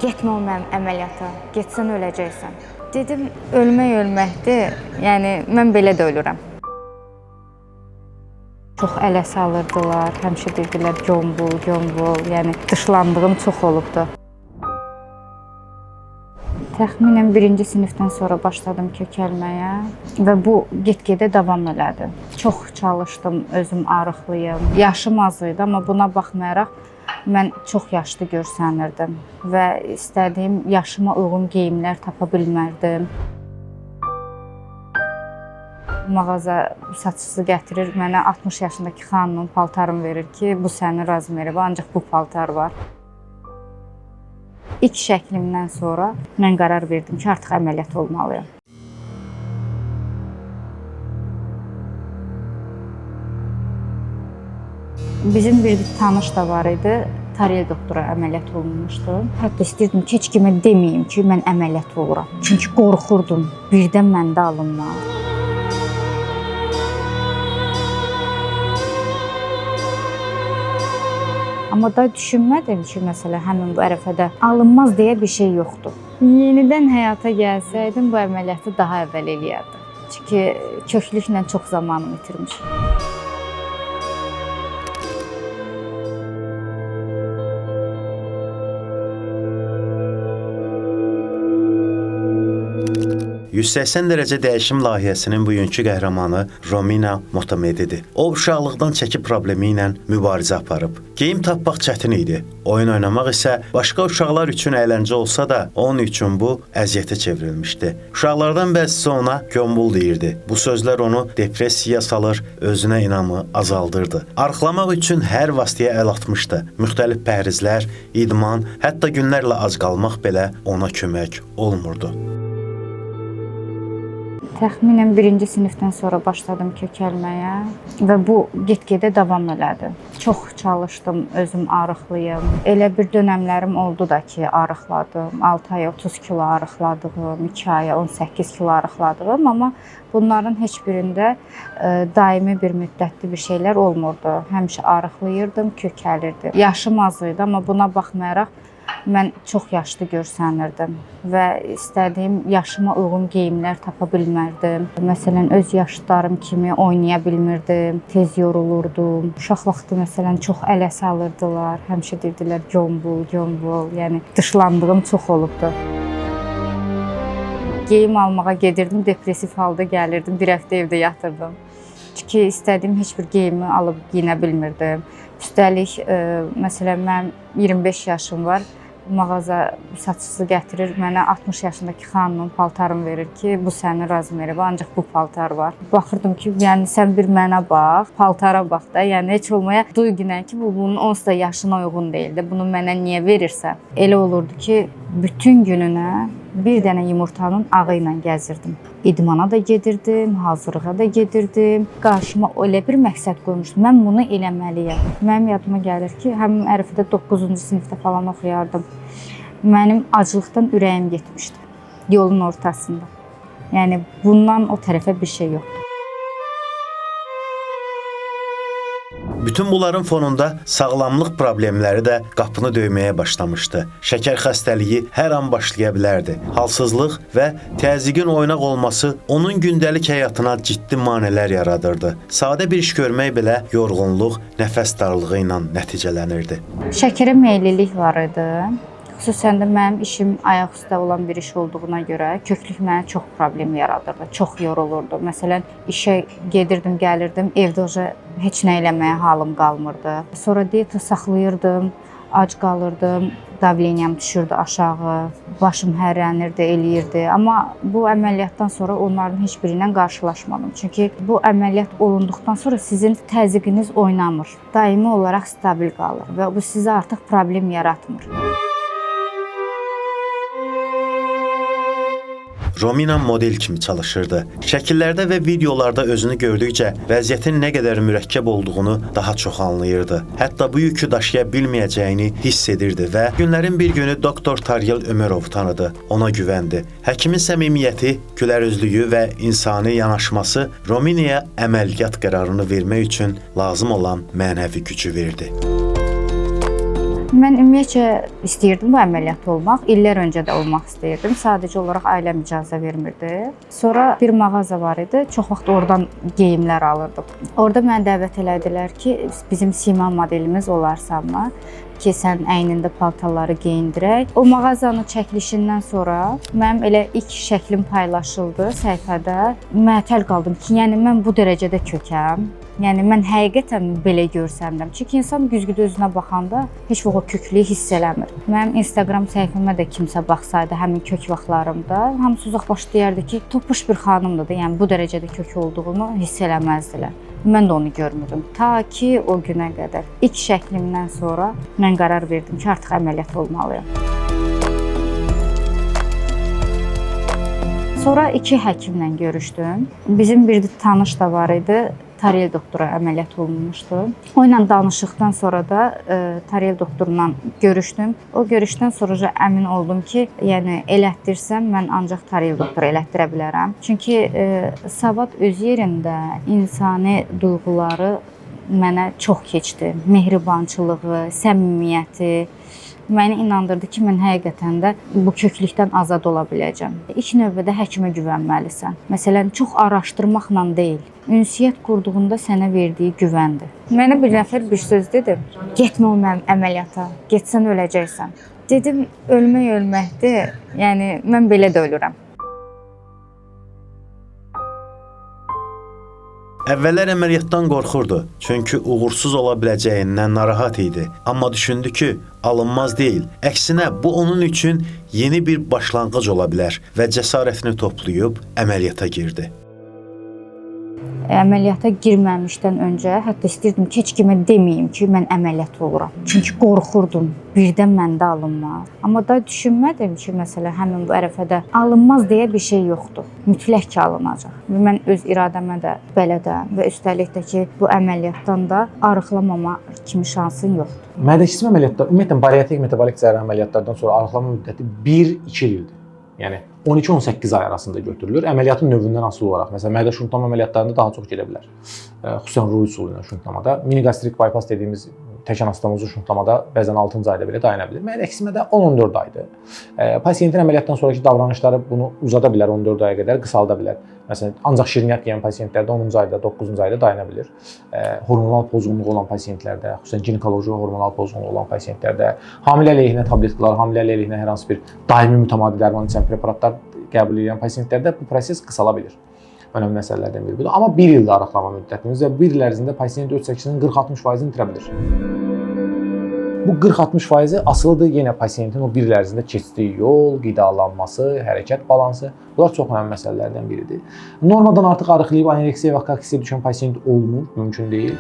getmə o mənim əməliyyata, getsən öləcəksən. Dedim, ölmək ölməkdir, yəni mən belə də ölürəm. Çox ələ salırdılar, həmişə dedilər gömbul, yəni dışlandığım çox olubdu. Təxminən 1-ci sinifdən sonra başladım kökəlməyə və bu get-gedə davam elədi. Çox çalışdım, özüm arıqlıyım. Yaşım az idi, amma buna baxmayaraq mən çox yaşlı görsənirdim və istədiyim yaşıma uyğun geyimlər tapa bilmərdim. Mağaza saççısı gətirir, mənə 60 yaşındakı xanımın paltarını verir ki, bu sənin razmeri var, ancaq bu paltar var. İlk şəklimdən sonra mən qərar verdim ki, artıq əməliyyat olmalıyam. Bizim bir tanış da var idi, Tariyel doktora əməliyyat olunmuşdu. Hətta istəyirdim ki, heç kimə deməyim ki, mən əməliyyat oluram. Çünki qorxurdum, birdən məndə alınmaz. Amma da düşünmədim ki, məsələn, həmin bu ərəfədə alınmaz deyə bir şey yoxdur. Yenidən həyata gəlsəydim, bu əməliyyatı daha əvvəl eləyərdim. Çünki köklüklə çox zamanımı itirmişim. «180 dərəcə dəyişim layihəsinin bugünkü qəhrəmanı Romina Motamedidir. O, uşaqlıqdan çəki problemi ilə mübarizə aparıb. Geyim tapmaq çətin idi. Oyun oynamaq isə başqa uşaqlar üçün əyləncə olsa da, onun üçün bu əziyyətə çevrilmişdi. Uşaqlardan bəzisi ona gömbul deyirdi. Bu sözlər onu depressiyaya salır, özünə inamı azaldırdı. Arıqlamaq üçün hər vasitəyə əl atmışdı. Müxtəlif pəhrizlər, idman, hətta günlərlə ac qalmaq belə ona kömək olmurdu. Təxminən 1-ci sinifdən sonra başladım kökəlməyə və bu get-gedə davam elədi. Çox çalışdım, özüm arıqlıyım. Elə bir dönəmlərim oldu da ki, arıqladım. 6 aya 30 kilo arıqladığım, 2 aya 18 kilo arıqladığım, amma bunların heç birində daimi bir müddətli bir şeylər olmurdu. Həmişə arıqlayırdım, kökəlirdim. Yaşım az idi, amma buna baxmayaraq mən çox yaşlı görsənirdim və istədiyim yaşıma uyğun geyimlər tapa bilmərdim. Məsələn, öz yaşlarım kimi oynaya bilmirdim, tez yorulurdum. Uşaq vaxtı məsələn çox ələ salırdılar, həmişə dedilər gömbul, yəni dışlandığım çox olubdu. Geyim almağa gedirdim, depressiv halda gəlirdim, bir həftə evdə yatırdım. Çünki istədiyim heç bir geyimi alıb giyinə bilmirdim. Üstəlik, məsələn, mən 25 yaşım var. Mağaza saççısı gətirir, mənə 60 yaşındakı xanımın paltarını verir ki, bu sənin razmeri var, ancaq bu paltar var. Baxırdım ki, yəni sən bir mənə bax, paltara bax da, yəni heç olmaya duy günən ki, bu bunun onsuz da yaşına uyğun deyildi. Bunu mənə niyə verirsən? Elə olurdu ki, bütün gününə bir dənə yumurtanın ağı ilə gəzirdim. İdmana da gedirdim, hazırlığa da gedirdim. Qarşıma elə bir məqsəd qoymuşdum, mən bunu eləməliyəm. Mənim yadıma gəlir ki, həmin ərəfədə 9-cu sinifdə falan oxuyardım. Mənim acılıqdan ürəyim getmişdi, yolun ortasında. Yəni, bundan o tərəfə bir şey yoxdur. Bütün bunların fonunda sağlamlıq problemləri də qapını döyməyə başlamışdı. Şəkər xəstəliyi hər an başlaya bilərdi. Halsızlıq və təzyiqin oynaq olması onun gündəlik həyatına ciddi maneələr yaradırdı. Sadə bir iş görmək belə yorğunluq, nəfəs darlığı ilə nəticələnirdi. Şəkərə meyillilik var idi. Xüsusən də mənim işim ayaq üstə olan bir iş olduğuna görə köklük mənə çox problem yaradırdı, çox yorulurdu. Məsələn, işə gedirdim, gəlirdim, evdə heç nə eləməyə halım qalmırdı. Sonra diyeta saxlayırdım, ac qalırdım, davleniyam düşürdü aşağı, başım hərlənirdi, eləyirdi. Amma bu əməliyyatdan sonra onların heç biri ilə qarşılaşmadım. Çünki bu əməliyyat olunduqdan sonra sizin təzyiqiniz oynamır, daimi olaraq stabil qalır və bu sizə artıq problem yaratmır. Romina model kimi çalışırdı. Şəkillərdə və videolarda özünü gördükcə vəziyyətin nə qədər mürəkkəb olduğunu daha çox anlayırdı. Hətta bu yükü daşıya bilməyəcəyini hiss edirdi və günlərin bir günü doktor Tariyel Ömərov tanıdı. Ona güvəndi. Həkimin səmimiyyəti, gülərüzlüyü və insani yanaşması Rominaya əməliyyat qərarını vermək üçün lazım olan mənəvi gücü verdi. Mən ümumiyyətcə istəyirdim bu əməliyyat olmaq. İllər öncə də olmaq istəyirdim. Sadəcə olaraq ailəm icazə vermirdi. Sonra bir mağaza var idi. Çox vaxt oradan geyimlər alırdıq. Orada məni dəvət elədilər ki, bizim sima modelimiz olarsanmı? Ki, sən əynində paltarları geyindirək. O mağazanın çəkilişindən sonra mənim elə ilk şəklim paylaşıldı səhifədə. Məəttəl qaldım ki, yəni mən bu dərəcədə kökəm. Yəni mən həqiqətən belə görsəmdim. Çünki insan güzgüdə özünə baxanda heç vaxt o köklüyü hiss eləmir. Mənim Instagram səhifəmə də kimsə baxsaydı həmin kök vaxtlarımda, hamısı uzaq baş deyərdi ki, topuş bir xanımdır da, yəni bu dərəcədə kök olduğumu hiss eləməzdilər. Mən də onu görmürdüm. Ta ki o günə qədər. İlk şəklimdən sonra mən qərar verdim ki, artıq əməliyyat olmalıyam. Sonra 2 həkimlə görüşdüm. Bizim bir tanış da var idi. Tariyel doktora əməliyyat olunmuşdu. O ilə danışdıqdan sonra da Tariyel doktorla görüşdüm. O görüşdən sonra əmin oldum ki, yəni elətdirsəm mən ancaq Tariyel doktora elətdirə bilərəm. Çünki Savad öz yerində insani duyğuları mənə çox keçdi. Mehribançılığı, səmimiyyəti məni inandırdı ki, mən həqiqətən də bu köklükdən azad ola biləcəm. İlk növbədə həkimə güvənməlisən. Məsələn, çox araşdırmaqla deyil, ünsiyyət qurduğunda sənə verdiyi güvəndir. Mənə bir nəfər bir söz dedi, getmə o mənim əməliyyata, getsən öləcəksən. Dedim, ölmək ölməkdir, yəni mən belə də ölürəm. Əvvəllər əməliyyatdan qorxurdu, çünki uğursuz ola biləcəyindən narahat idi. Amma düşündü ki, alınmaz deyil. Əksinə, bu onun üçün yeni bir başlanğıc ola bilər və cəsarətini toplayıb əməliyyata girdi. Əməliyyata girməmişdən öncə hətta istəyirdim ki, heç kimə deməyim ki, mən əməliyyat oluram. Çünki qorxurdum, birdən məndə alınmaz. Amma da düşünmədim ki, məsələn, həmin bu ərəfədə alınmaz deyə bir şey yoxdur. Mütləq ki, alınacaq. Və mən öz iradəmə də belədəm və üstəlik də ki, bu əməliyyatdan da arıqlamama kimi şansın yoxdur. Mədə kismə əməliyyatlar, ümumiyyətlə bariatrik metabolik cərrah əməliyyatlardan sonra arıqlama müddəti 1-2 ildir. Yəni 12-18 ay arasında götürülür. Əməliyyatın növündən asılı olaraq, məsələn, mədə şuntlama əməliyyatlarında daha çox gedə bilər. Xüsusən Ruy üsulu ilə şuntlamada, minigastrik bypass dediyimiz tək anastomozlu şuntlamada bəzən 6-cı ayda belə dayana bilir. Mədə əksimə 10-14 aydır. Pasiyentin əməliyyatdan sonraki davranışları bunu uzada bilər, 14 aya qədər qısalda bilər. Məsələn, ancaq şirniyyat yeyən pasiyentlərdə 10-cu ayda, 9-cu ayda dayana bilir. Hormonal pozğunluğu olan pasiyentlərdə, xüsusən ginekoloji hormonal pozğunluğu olan pasiyentlərdə, hamilə əleyhinə tabletlər, hamilə əleyhinə hər hansı bir daimi mütəmadi dərman içən preparatlar qəbul edən pasiyentlərdə bu proses qısala bilir. Önəmli məsələlərdən biri budur. Amma 1 ildə arıqlama müddətimiz və 1 il ərzində pasiyent öz çəkisinin 40-60%-ni itirə bilir. Bu 40-60%-i asılıdır yenə pasiyentin o 1 il ərzində keçdiyi yol, qidalanması, hərəkət balansı. Bunlar çox önəmli məsələlərdən biridir. Normadan artıq arıqlayıb anoreksiya və kaksiyaya düşən pasiyent olmur, mümkün deyil.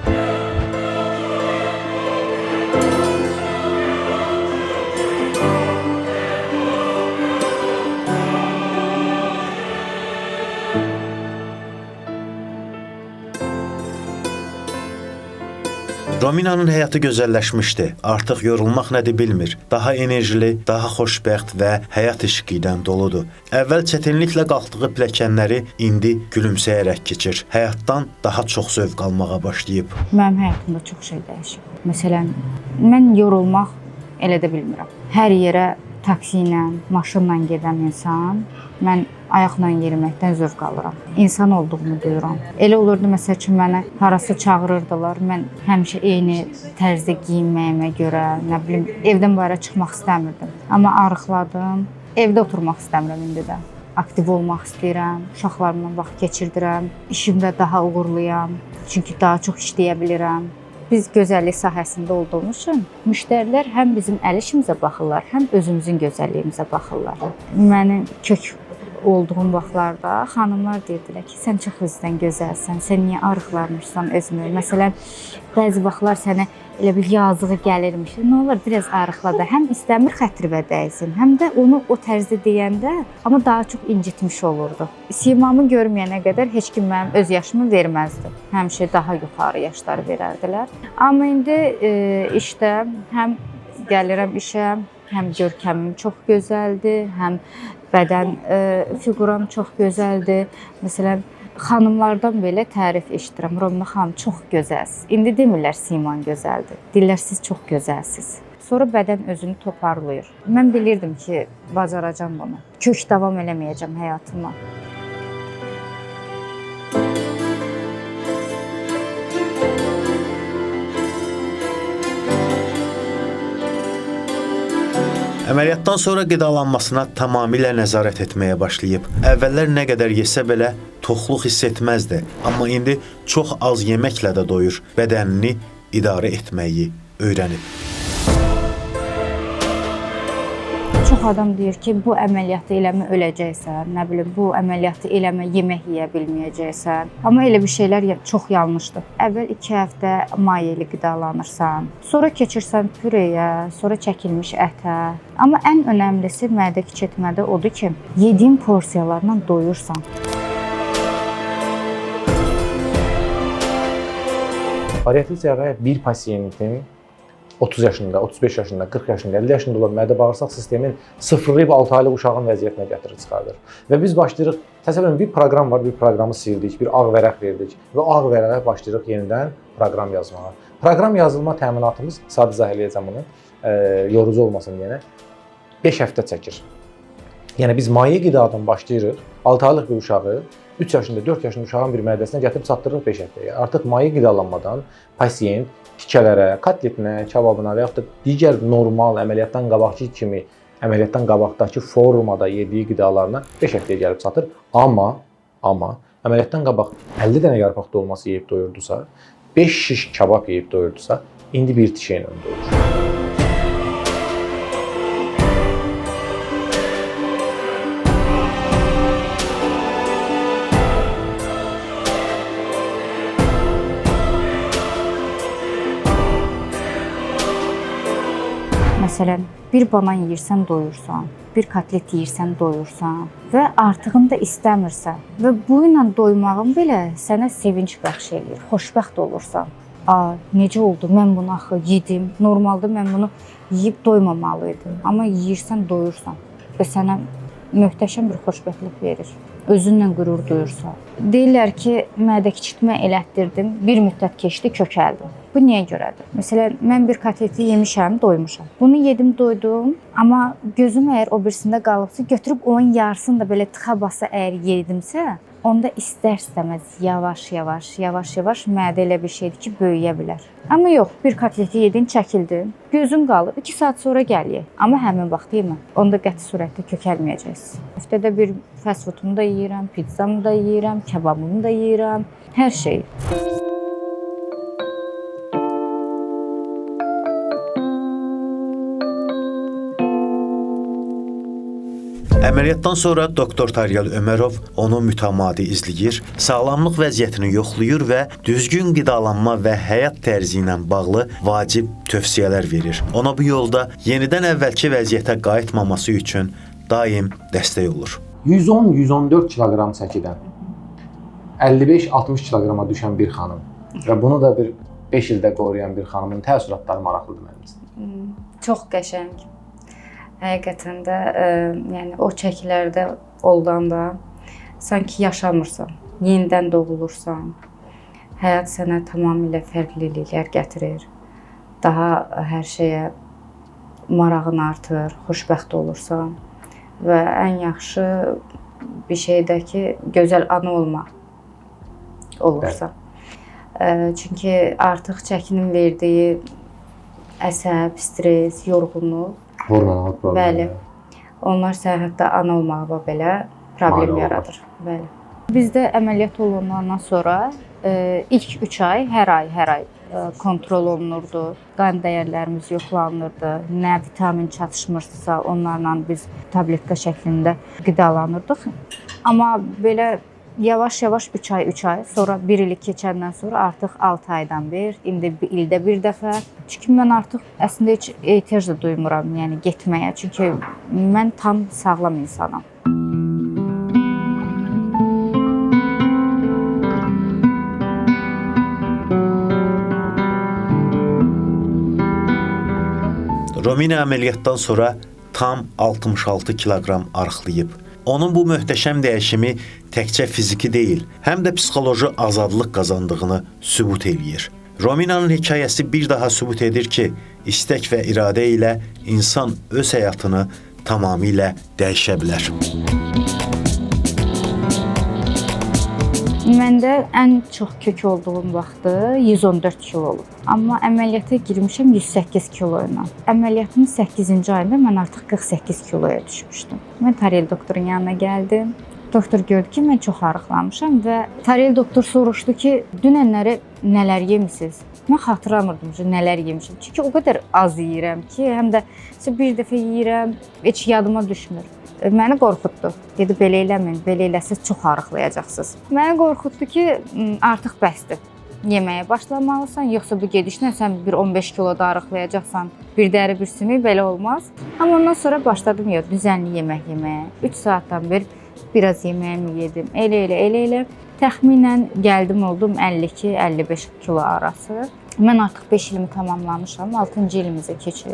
Rominanın həyatı gözəlləşmişdi. Artıq yorulmaq nədir bilmir. Daha enerjili, daha xoşbəxt və həyat işqi ilə doludur. Əvvəl çətinliklə qalxdığı pilləkənləri indi gülümsəyərək keçir. Həyatdan daha çox zövq almağa başlayıb. Mənim həyatımda çox şey dəyişib. Məsələn, mən yorulmaq elə də bilmirəm. Hər yerə taksi ilə, maşınla gedən insan, mən ayaqla yeriməkdən zövq alıram. İnsan olduğumu duyuram. Elə olurdu, məsəl üçün, mənə harası çağırırdılar. Mən həmişə eyni tərzdə giyinməyimə görə, nə bilim, evdən bayıra çıxmaq istəmirdim. Amma arıqladım. Evdə oturmaq istəmirəm indi də. Aktiv olmaq istəyirəm, uşaqlarımla vaxt keçirdirəm, işimdə daha uğurluyam. Çünki daha çox işləyə bilirəm. Biz gözəllik sahəsində olduğumuz üçün müştərilər həm bizim əl işimizə baxırlar, həm özümüzün gözəlliyimizə baxırlar. Mənim kök olduğum vaxtlarda xanımlar deyirdilər ki, sən çox özdən gözəlsən, sən niyə arıqlarmışsan özünü? Məsələn, bəzi vaxtlar sənə elə bir yazığı gəlirmiş. Nə olur, biraz arıqla da. Həm istəmir xətrivə dəysin, həm də onu o tərzdə deyəndə, amma daha çox incitmiş olurdu. Simamı görməyənə qədər heç kim mənim öz yaşımı verməzdi. Həmişə daha yuxarı yaşlar verərdilər. Amma indi işdə həm gəlirəm işə, həm görkəmim çox gözəldir, həm bədən figuram çox gözəldir. Məsələn, xanımlardan belə tərif eşidirəm. Romina xanım, çox gözəlsiz. İndi demirlər Siman gözəldir. Deyirlər siz çox gözəlsiz. Sonra bədən özünü toparlayır. Mən bilirdim ki, bacaracağam bunu. Kök davam eləməyəcəm həyatıma. Əməliyyatdan sonra qidalanmasına tamamilə nəzarət etməyə başlayıb. Əvvəllər nə qədər yesə belə toxluq hiss etməzdi, amma indi çox az yeməklə də doyur, bədənini idarə etməyi öyrənib. Çox adam deyir ki, bu əməliyyatı eləmə öləcəksən, nə bilim, bu əməliyyatı eləmə yemək yeyə bilməyəcəksən. Amma elə bir şeylər çox yanlışdır. Əvvəl 2 həftə mayeli qidalanırsan, sonra keçirsən püreyə, sonra çəkilmiş ətə. Amma ən önəmlisi mədə keçirtmədə odur ki, yediyin porsiyalarla doyursan. Bariatrik cərrahiyyə bir pasiyentin 30 yaşında, 35 yaşında, 40 yaşında, 50 yaşında olan mədə-bağırsaq sistemin sıfırlayıb 6 aylıq uşağın vəziyyətinə gətirir çıxardır. Və biz başlayırıq, təsəvvürən bir proqram var, bir proqramı sildik, bir ağ vərəq verdik və ağ vərəqə başlayırıq yenidən proqram yazmağa. Proqram yazılma təminatımız, sadə izah eləyəcəm bunu, yorucu olmasın deyənə, 5 həftə çəkir. Yəni biz maye qidadan başlayırıq, 6 aylıq bir uşağı 3 yaşında, 4 yaşında uşağın bir mədəsinə gətirib çatdırırıq 5 həftəyə. Artıq maye qidalanmadan pasiyent tikələrə, kotletinə, kababına və yaxud da digər normal əməliyyatdan qabaqki kimi əməliyyatdan qabaqdakı formada yediyi qidalarına 5 həftəyə gəlib çatır. Amma əməliyyatdan qabaq 50 dənə yarpaq dolması yeyib doyurdusa, 5 şiş kabab yeyib doyurdusa, indi bir tişə ilə doyur. Məsələn, bir banan yeyirsən doyursan, bir kotlet yeyirsən doyursan və artığını da istəmirsən və bu ilə doymağın belə sənə sevinç bəxş eləyir, xoşbəxt olursan. Necə oldu? Mən bunu axı yedim. Normalda mən bunu yeyib doymamalıydım. Amma yeyirsən doyursan və sənə möhtəşəm bir xoşbəxtlik verir. Özünlə qürur duyursan. Deyirlər ki, mədə kiçiltmə elətdirdim, bir müddət keçdi, kökəldim. Bu niyə görədir? Məsələn, mən bir kotleti yemişəm, doymuşam. Bunu yedim, doydum, amma gözüm əgər o birisində qalıbsa, götürüb onun yarısını da belə tıxa basa əgər yedimsə, onda istər-istəməz yavaş-yavaş mədə elə bir şeydir ki, böyüyə bilər. Amma yox, bir kotleti yedin, çəkildin, gözün qalıb, 2 saat sonra gəl ye. Amma həmin vaxt yemə, onda qəti surətdə kökəlməyəcəksən. Həftədə bir fast foodumu da yeyirəm, pizzamı da yeyirəm, kebabımı da yeyirəm, hər şeyi. Əməliyyatdan sonra doktor Taryal Ömərov onu mütəmadi izləyir, sağlamlıq vəziyyətini yoxlayır və düzgün qidalanma və həyat tərzi ilə bağlı vacib tövsiyələr verir. Ona bu yolda yenidən əvvəlki vəziyyətə qayıtmaması üçün daim dəstək olur. 110-114 kiloqram çəkidən 55-60 kiloqrama düşən bir xanım və bunu da bir 5 ildə qoruyan bir xanımın təəssüratları maraqlıdır mənim üçün. Çox qəşəng. Həqiqətən də, yəni o çəkilərdə olanda sanki yaşamırsan, yenidən doğulursan. Həyat sənə tamamilə fərqliliklər gətirir. Daha hər şeyə marağın artır, xoşbəxt olursan və ən yaxşı bir şeydə ki, gözəl ana olmaq olursan. Çünki artıq çəkinin verdiyi əsəb, stres, yorğunluq, hormonal problemlər. Bəli. Onlar sənə hətta ana olmağa belə problem yaradır. Bəli. Bizdə əməliyyat olunandan sonra ilk 3 ay, hər ay kontrol olunurdu. Qan dəyərlərimiz yoxlanılırdı. Nə vitamin çatışmırsa, onlarla biz tabletka şəklində qidalanırdıq. Amma belə yavaş-yavaş 3 ay, sonra 1 ili keçəndən sonra artıq 6 aydan bir, indi ildə bir dəfə. Çünki mən artıq əslində heç ehtiyac da duymuram, yəni getməyə. Çünki mən tam sağlam insanam. Romina əməliyyatdan sonra tam 66 kiloqram arıqlayıb. Onun bu möhtəşəm dəyişimi təkcə fiziki deyil, həm də psixoloji azadlıq qazandığını sübut eləyir. Rominanın hekayəsi bir daha sübut edir ki, istək və iradə ilə insan öz həyatını tamamilə dəyişə bilər. Məndə ən çox kök olduğum vaxtı 114 kilo olub. Amma əməliyyata girmişəm 108 kilo ilə. Əməliyyatın 8-ci ayında mən artıq 48 kiloya düşmüşdüm. Mən Tarel doktorun yanına gəldim. Doktor gördü ki, mən çox arıqlamışam və Tarel doktor soruşdu ki, dünənləri nələr yemisiniz? Mən xatırlamırdım ki, nələr yemişim. Çünki o qədər az yeyirəm ki, həm də bir dəfə yeyirəm, heç yadıma düşmür. Məni qorxutdu. Dedi, belə eləməyin, belə eləsəz çox arıqlayacaqsınız. Məni qorxutdu ki, artıq bəsdir. Yeməyə başlamalısan, yoxsa bu gedişlə sən bir 15 kiloda arıqlayacaqsan, bir dəri bir sümük, belə olmaz. Amma ondan sonra başladım düzənli yemək yeməyə. 3 saatdan bir biraz yeməyimi yedim. Elə. Təxminən gəldim oldum 52-55 kilo arası. Mən artıq 5 ilimi tamamlamışam, 6-cı ilimizə keçir.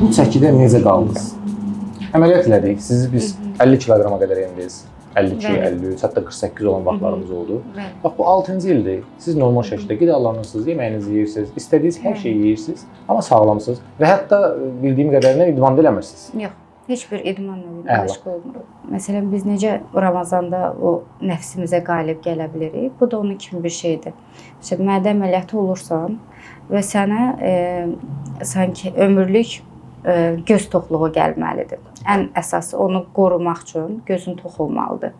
Bu çəkidə necə qaldınız? Əməliyyat elədik. Siz biz 50 kiloqrama qədər endiniz. 52, 53, hətta 48 olan vaxtlarımız oldu. Bax bu 6-cı ildir. Siz normal şəkildə qidalanırsınız, yeməyinizi yeyirsiniz, istədiyiniz hər şeyi yeyirsiniz, amma sağlamsınız və hətta bildiyim qədərilə idman da eləmirsiniz. Yox, heç bir idmanla məşğul olmuruq. Məsələn, biz necə Ramazanda o nəfsimizə qalib gələ bilirik, bu da onun kimi bir şeydir. Məsələn, mədə əməliyyatı olursan və sənə sanki ömürlük göz toxluğu gəlməlidir. Ən əsası onu qorumaq üçün gözün tox olmalıdır.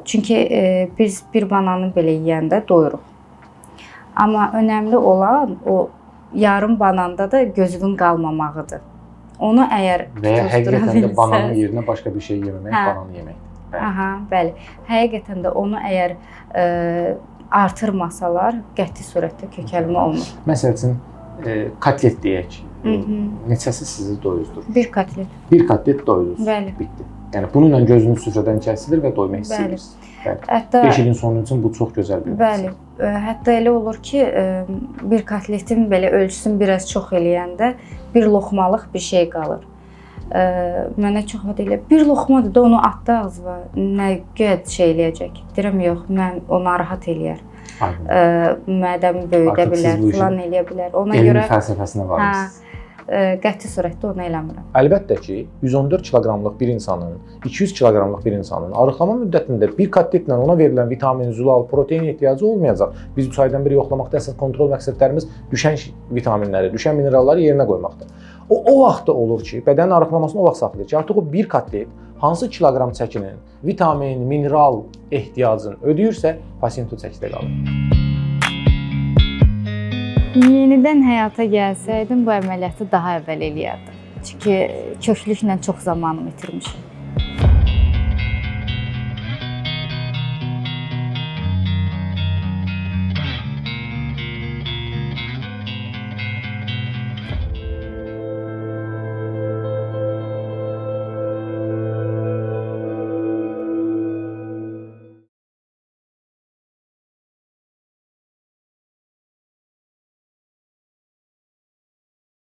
Çünki biz bir bananı belə yeyəndə doyuruq. Amma önəmli olan o yarım bananda da gözünün qalmamağıdır. Onu əgər və həqiqətən də bananın yerinə başqa bir şey yeməmək, bananı yeməkdir. Aha, bəli. Həqiqətən də onu əgər artırmasalar, qəti surətdə kökəlmə olmur. Məsəl üçün kotlet deyək. Neçəsi sizi doyuzdurur? Bir kotlet. Bir kotlet doyudunuz. Bəli. Bitdi. Yəni bununla gözünüz süfrədən kəsilir və doymaq istəyirsiniz. Bəli. Hətta 5 ilin sonu üçün bu çox gözəl bir bəli. Hətta elə olur ki, bir kotletin belə ölçüsünü biraz çox eləyəndə bir loxmalıq bir şey qalır. Mənə çox deyirlər, bir loxmadır da onu atdı ağzına, nə qəd şey eləyəcək. Deyirəm, yox, mən o narahat eləyər. Mədəmi böyüdə bilər, filan eləyə bilər. Ona görə fəlsəfəsinə varız. Qəti surətdə onu eləmirəm. Əlbəttə ki, 114 kiloqramlıq bir insanın, 200 kiloqramlıq bir insanın arıqlama müddətində bir kotletlə ona verilən vitamin, zülal, protein ehtiyacı olmayacaq. Biz bu saydan biri yoxlamaqda əsas kontrol məqsədlərimiz düşən vitaminləri, düşən mineralları yerinə qoymaqdır. O vaxtda olur ki, bədənin arıqlamasını o vaxt saxlayır ki, artıq o bir kotlet hansı kiloqram çəkinin vitamin, mineral ehtiyacını ödəyirsə, pasiyent o çəkidə qalır. Yenidən həyata gəlsəydim, bu əməliyyatı daha əvvəl eləyərdim. Çünki köklüklə çox zamanımı itirmişəm.